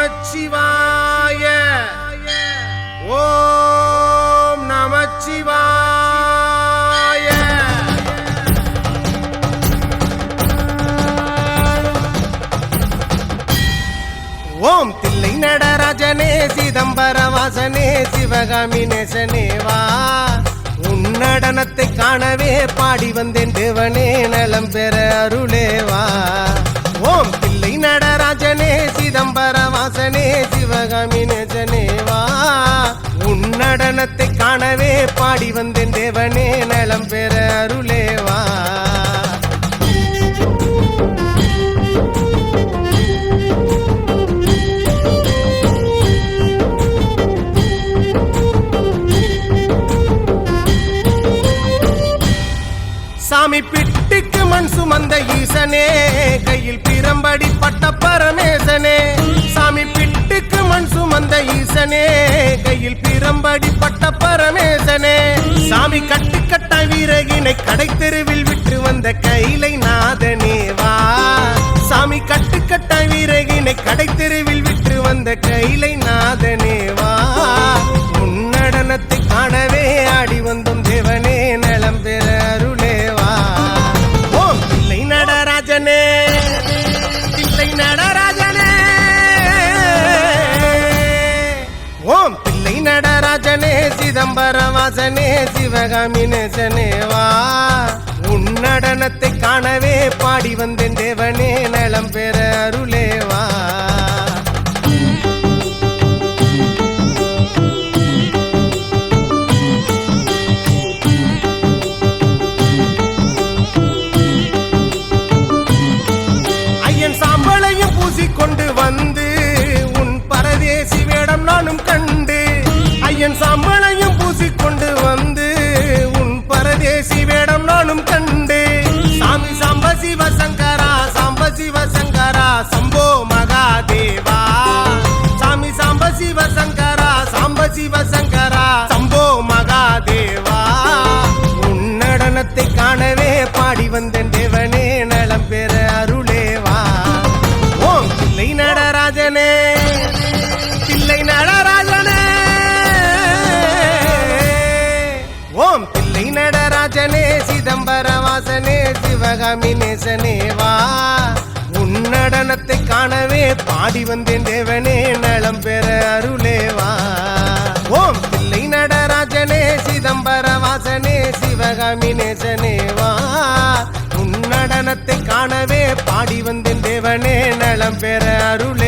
நமச்சிவாய. ஓம் நமச்சிவாய. ஓம் தில்லை நடராஜனே சிதம்பர வாசனே சிவகாமி நேசனேவா. உன்னடனத்தை காணவே பாடி வந்தேன் தேவனே நலம் பெற அருளேவா. ஓம் தில்லை நடராஜனே சிதம்பர வாசனே சிவகாமி நேசனேவா. உன்னடனத்தை காணவே பாடி வந்தேன் தேவனே நலம் பெற அருளேவா. சாமி பிட்டுக்கு மண் சுமந்த ஈசனே கையில் பிரம்படி பட்ட பரமேசனே. சாமி பிட்டுக்கு மண் சுமந்த ஈசனே கையில் பிரம்படி பட்ட பரமேசனே. சாமி கட்டுக்கட்ட வீரகினை கடை தெருவில் விட்டு வந்த கைலை நாதனேவா. சாமி கட்டுக்கட்ட வீரகினை கடை தெருவில் விட்டு வந்த கைலை நாதனேவா. உன்னடனத்தை காணவே ஆடி வந்தோம் தேவனே நலம் பெற அருளேவா. ஓம் தில்லை நடராஜனே தில்லை நடராஜனே. ஓம் தில்லை நடராஜனே சிதம்பர வாசனே சிவகாமி நேசனேவா. உன்னடனத்தை காணவே பாடி வந்தேன் தேவனே நலம் பெற அருளேவா. சாம்பளையும் பூசிக்கொண்டு வந்து உன் பரதேசி வேடம் நானும் கண்டு. ஐயன் சாம்பளையும் பூசிக்கொண்டு வந்து உன் பரதேசி வேடம் நானும் கண்டு. சாமி சாம்ப சிவ சங்கரா சாம்ப சிவ சங்கரா சம்போ மகாதேவா. சாமி சாம்ப சிவ சங்கரா சாம்ப சிவ சங்கரா சம்போ மகாதேவா. உன்னடனத்தை காணவே பாடி வந்தேன் தேவனே நலம் பெற அருளேவா. தில்லை நடராஜனே தில்லை நடராஜனே. ஓம் தில்லை நடராஜனே சிதம்பர வாசனே சிவகாமி நேசனேவா. உன்னடனத்தை காணவே பாடி வந்தேன் தேவனே நலம் பெற அருளேவா. ஓம் தில்லை நடராஜனே சிதம்பர வாசனே சிவகாமி நேசனேவா. உன்னடனத்தை காணவே பாடி வந்தேன் தேவனே நலம் பெற அருள்